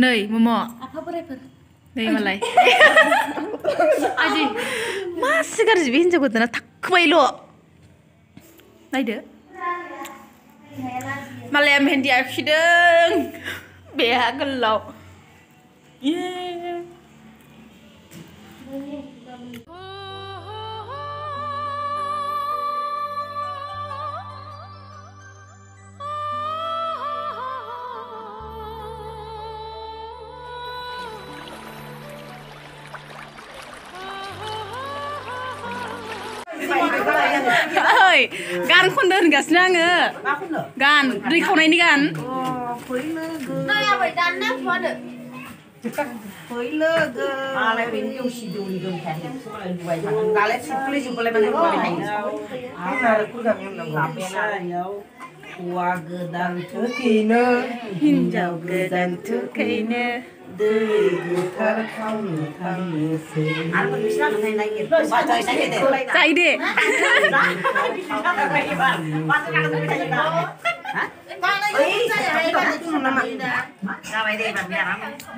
नै मम' आफा बोराइफोर नै मालाय आजि मासे गाज्रि बे हिनजाव गोदाना थाखोबायल' नायदो मालाया मेहेन्दी आखिदों बेहा गोलाव ओइ गान खनदो होनगासिनो आङो गान दै खावनायनि गान हौवा गोदान थुखैनो हिनजाव गोदान थुखैनो दै गोथार खावनो थांनोसै जायो दे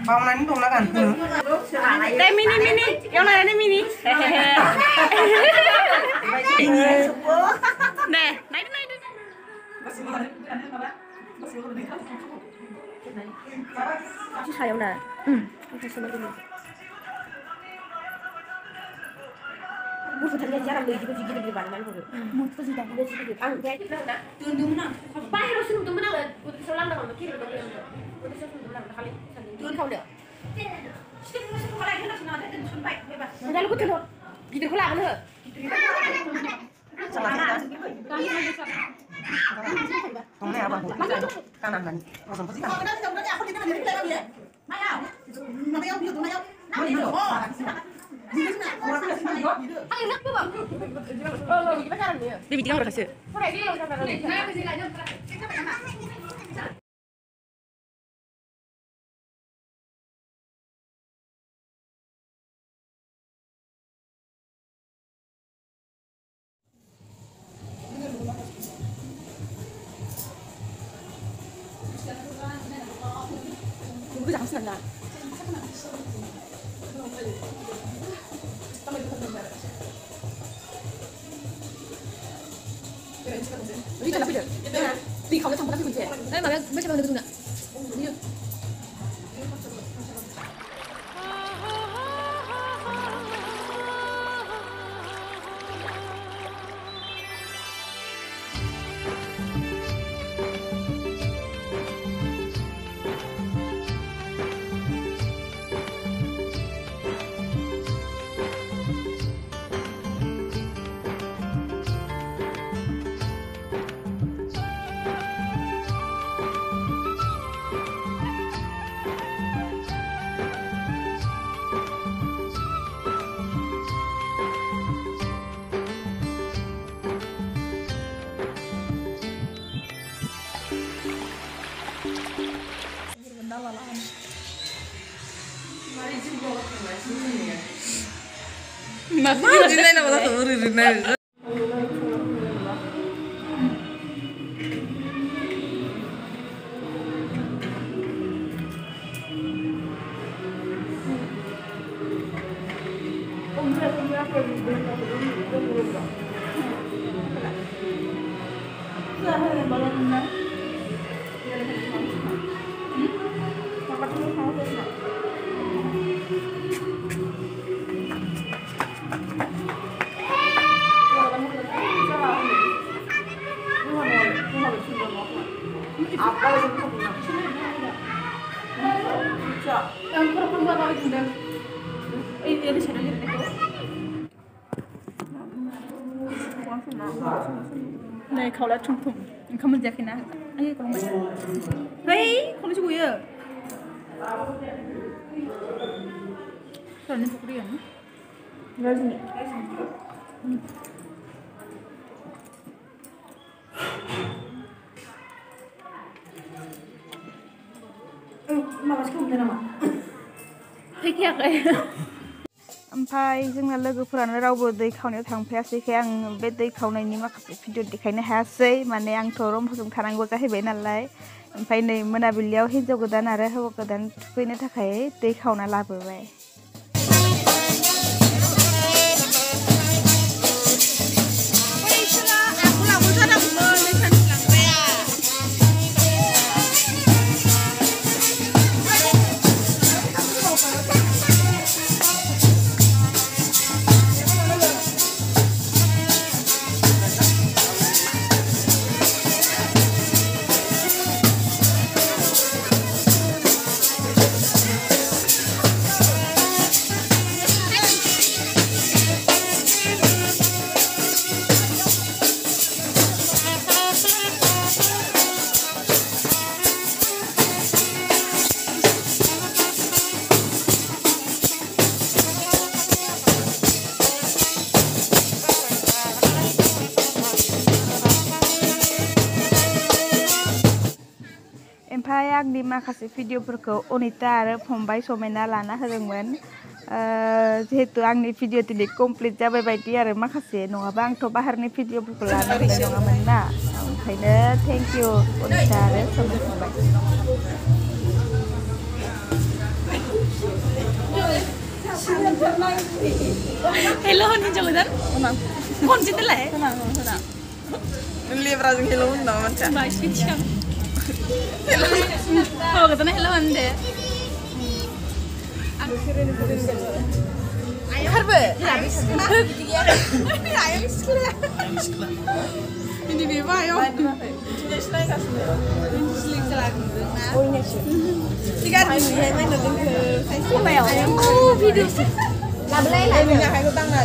बावनानै दंना गान दे मिनि मिनि एवनानै मिनि दे नायदो नायदो सायाव ना मुसुथारनि जारा लैदिबो जि गिदिर बानायनानै हरो मुसु जि दानि जि गिदिर आं ओमफ्राय दोनदोंमोन आं बाहेरावसो नुदोंमोन आङो उदैसआव लांदांमोन केमेरा दं उदैसआव नुदोंमोन आं दाखालि दोन खावनो नोंहाल' गोथोल' गिदिरखौ लाबोनो हो दंनाया बांगौ गानांगोन मोजांखौ जि दे बिदि गानग्राखासो गोजांसो ना Udah jangan video. Di kau campur lagi kunci. Malah macam mana betul nggak? Iya. Maksudnya nama satu urusan. Này khẩu là trùng thùng, không mình dẹp khi nào? Ấy còn mày, hey, không có chui à? Sao nên phục đi à? Rồi gì? Mà có không thế nào mà? Thích thiệt đấy. ओमफ्राय जोंना लोगोफोरानो रावबो दै खावनायाव थांफायासैखाय आं बे दै खावनायनि माखासे भिडिअ देखायनो हायासै माने आंथ' रम्फाजों थानांगौ जाहैबाय नालाय ओमफ्राय नै मोनाबिलियाव हिन्जाव गोदान आरो हौवा गोदान थुखैनो थाखाय दै खावना लाबोबाय ओमफ्राय आंनि माखासे भिडिअफोरखौ अनिता आरो फंबाय समायना लाना होदोंमोन जिहेतु आंनि भिडिअ दिनै कमप्लिट जाबाय बायदि आरो माखासे नङाबा आंथ' बाहेरनि भिडिअफोरखौ लानो हानाय नङामोन ना ओंखायनो थेंक इउ अनिता आरो फंबाय Hello हिन्जाव गोदान खनसे दोनलाय लेब्राजों हेल' होनदों मानसिया hầu cái tên hello anh deh harbe ini dia pak yo tiga oh video làm lấy lại mình hai cô tăng là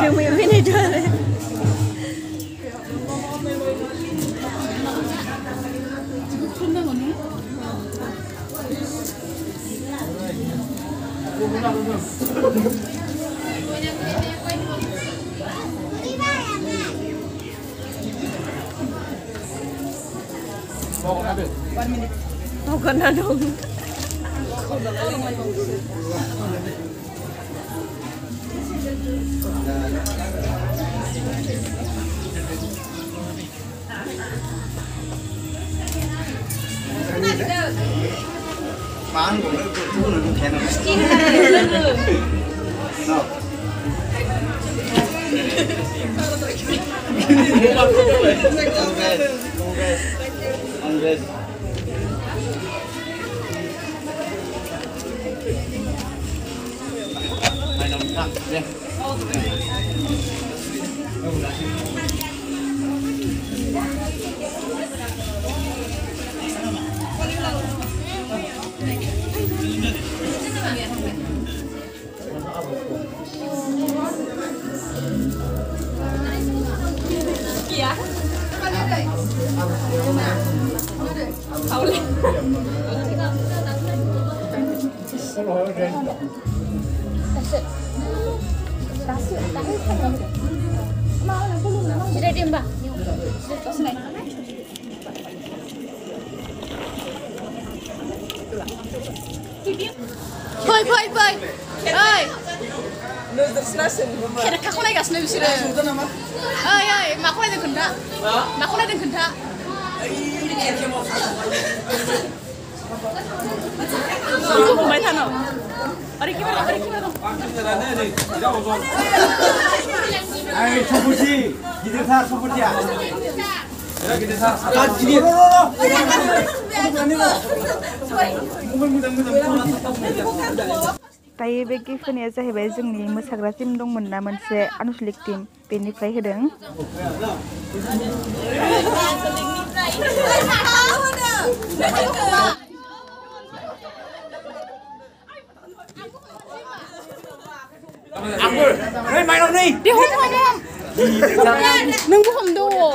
Dừng miệng bên này chơi Không cần đâu đúng bán của cái chú này không thèm đâu. Sudah diam, Mbak. Boy. Oi. Kira kakak lagi kasih nabi sih. Oi, mak lagi kena. Mak lagi kena. Ibu pemain tanah. Ari gimana? Ayo sopusi, kita sar sopusi ya. Kita sar. Jadi. दायो बे गिफ्टनिया जाहैबाय जोंनि मोसाग्रा टीम दंमोन ना मोनसे आनुसलिक टीम बेनिफ्राय होदों Anggur, đây mày đâu đi? Đi không. Nâng cũng không đồ.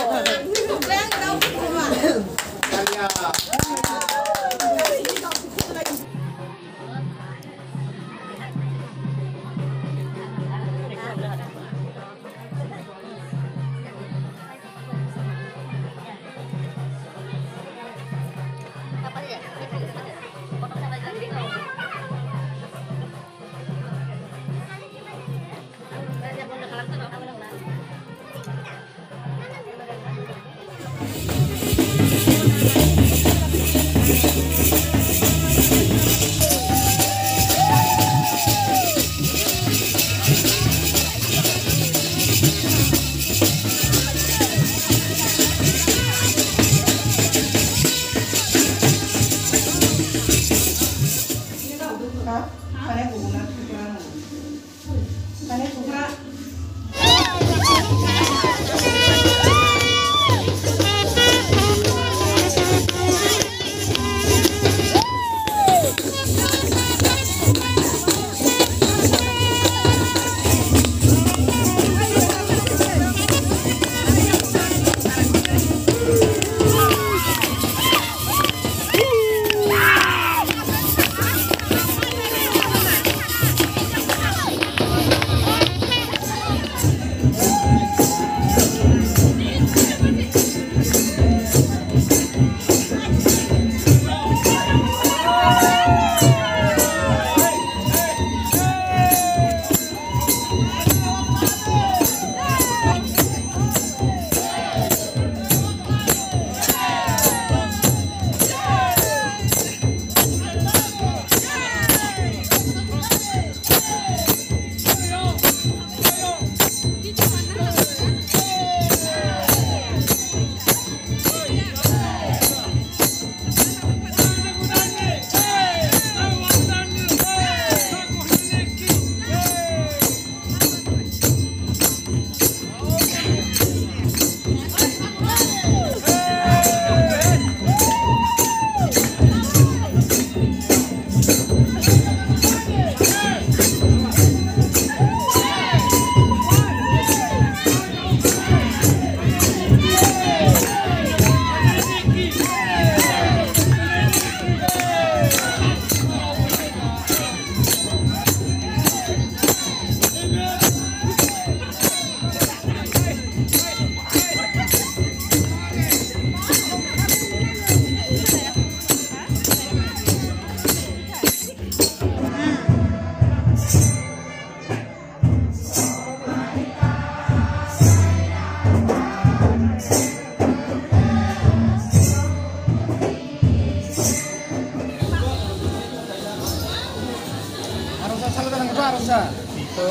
Rosa. Itu.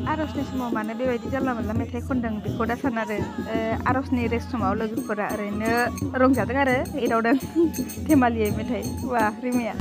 आर'जनि समाव मानो बेबायदि जानला मोनला मेथाइ खनदों बेखौ दा सान आरो आर'जनि रेस्ट समाव लोगोफोरा ओरैनो रंजादों आरो एदावदों धेमालियै मेथाइ वा रिमिया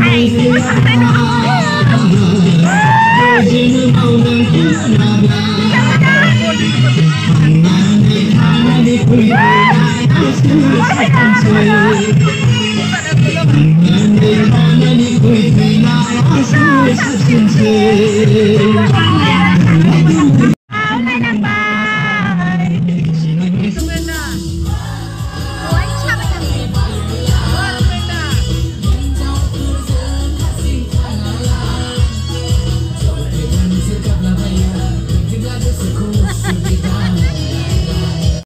Hãy subscribe cho kênh Ghiền Mì Gõ để không bỏ lỡ những video hấp dẫn.